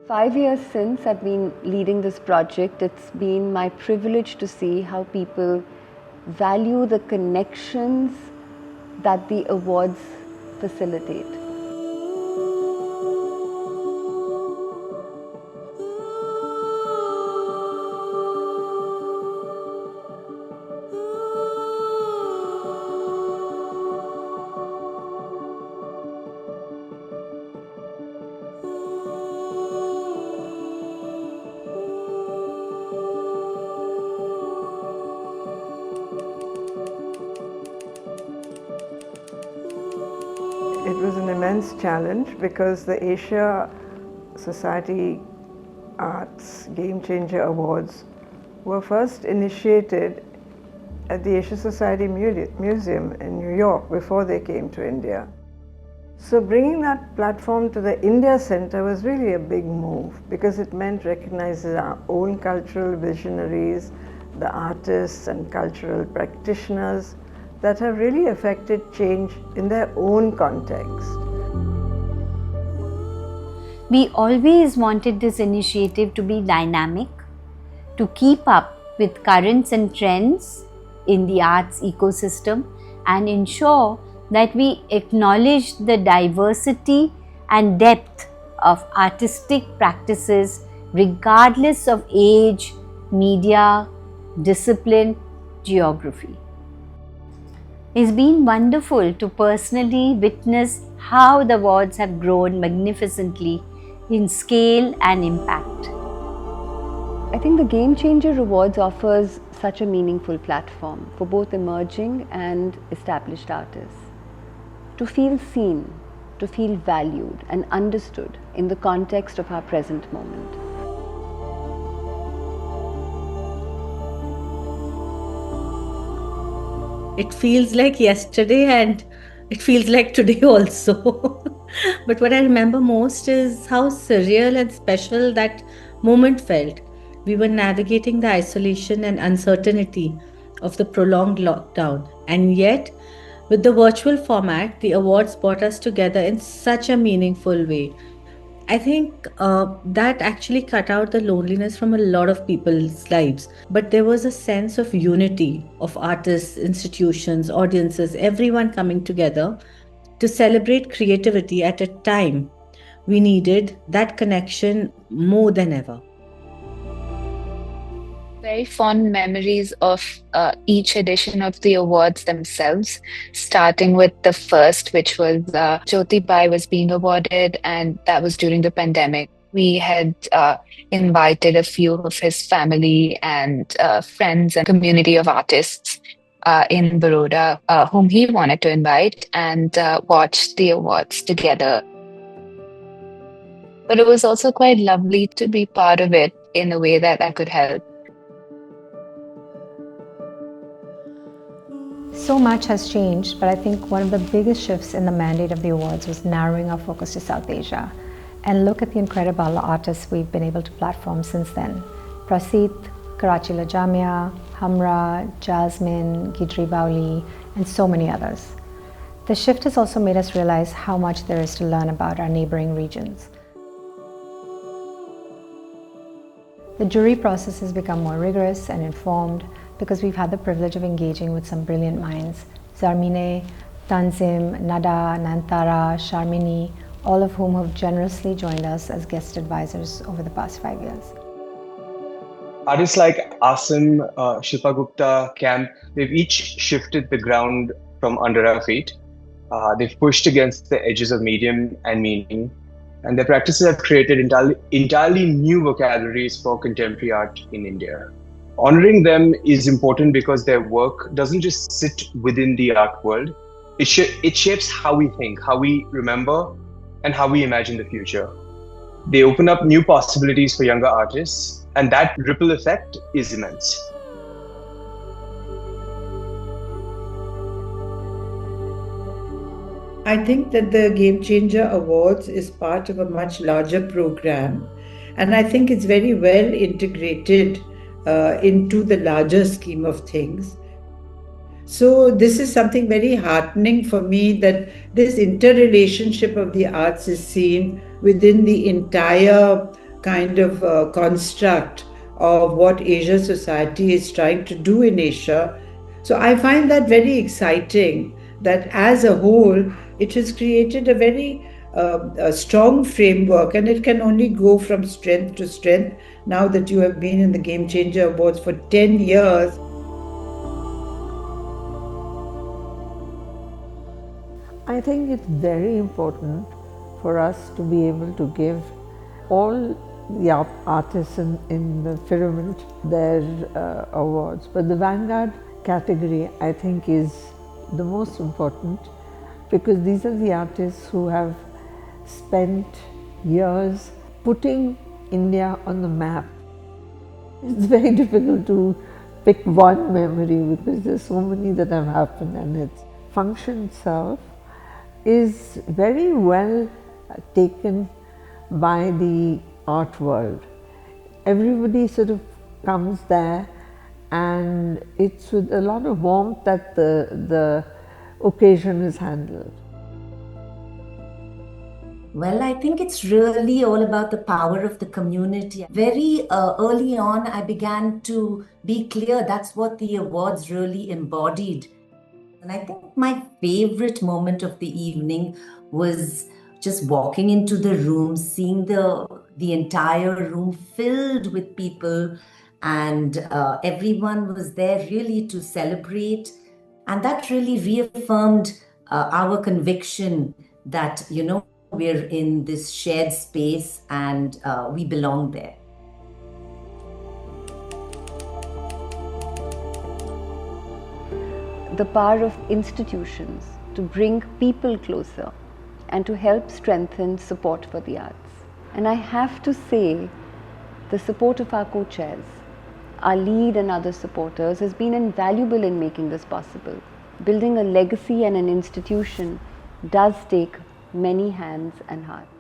5 years since I've been leading this project, it's been my privilege to see how people value the connections that the awards facilitate. It was an immense challenge because the Asia Society Arts Game Changer Awards were first initiated at the Asia Society Museum in New York before they came to India. So bringing that platform to the India Center was really a big move because it meant recognizing our own cultural visionaries, the artists and cultural practitioners that have really affected change in their own context. We always wanted this initiative to be dynamic, to keep up with currents and trends in the arts ecosystem and ensure that we acknowledge the diversity and depth of artistic practices regardless of age, media, discipline, geography. It's been wonderful to personally witness how the awards have grown magnificently in scale and impact. I think the Game Changer Awards offers such a meaningful platform for both emerging and established artists to feel seen, to feel valued and understood in the context of our present moment. It feels like yesterday and it feels like today also. But what I remember most is how surreal and special that moment felt. We were navigating the isolation and uncertainty of the prolonged lockdown, and yet, with the virtual format, the awards brought us together in such a meaningful way. I think that actually cut out the loneliness from a lot of people's lives. But there was a sense of unity of artists, institutions, audiences, everyone coming together to celebrate creativity at a time we needed that connection more than ever. Very fond memories of each edition of the awards themselves, starting with the first, which was Jyoti Bai was being awarded, and that was during the pandemic. We had invited a few of his family and friends and community of artists in Baroda, whom he wanted to invite, and watch the awards together. But it was also quite lovely to be part of it in a way that I could help. So much has changed, but I think one of the biggest shifts in the mandate of the awards was narrowing our focus to South Asia. And look at the incredible artists we've been able to platform since then. Prasit, Karachi La Jamia, Hamra, Jasmine, Gidri Bauli, and so many others. The shift has also made us realize how much there is to learn about our neighboring regions. The jury process has become more rigorous and informed because we've had the privilege of engaging with some brilliant minds. Zarmine, Tanzim, Nada, Nantara, Sharmini, all of whom have generously joined us as guest advisors over the past 5 years. Artists like Asim, Shilpa Gupta, Camp, they've each shifted the ground from under our feet. They've pushed against the edges of medium and meaning, and their practices have created entirely new vocabularies for contemporary art in India. Honoring them is important because their work doesn't just sit within the art world. It shapes how we think, how we remember, and how we imagine the future. They open up new possibilities for younger artists, and that ripple effect is immense. I think that the Game Changer Awards is part of a much larger program, and I think it's very well integrated into the larger scheme of things. So this is something very heartening for me, that this interrelationship of the arts is seen within the entire kind of construct of what Asia Society is trying to do in Asia. So I find that very exciting that as a whole, it has created a very a strong framework, and it can only go from strength to strength now that you have been in the Game Changer Awards for 10 years. I think it's very important for us to be able to give all the artists in the pyramid their awards. But the Vanguard category, I think, is the most important, because these are the artists who have spent years putting India on the map. It's very difficult to pick one memory because there's so many that have happened, and its function itself is very well taken by the art world. Everybody sort of comes there, and it's with a lot of warmth that the occasion is handled. Well, I think it's really all about the power of the community. Very early on, I began to be clear that's what the awards really embodied. And I think my favorite moment of the evening was just walking into the room, seeing the entire room filled with people, and everyone was there really to celebrate. And that really reaffirmed our conviction that, we're in this shared space and we belong there. The power of institutions to bring people closer and to help strengthen support for the arts. And I have to say, the support of our co-chairs, our lead and other supporters has been invaluable in making this possible. Building a legacy and an institution does take many hands and hearts.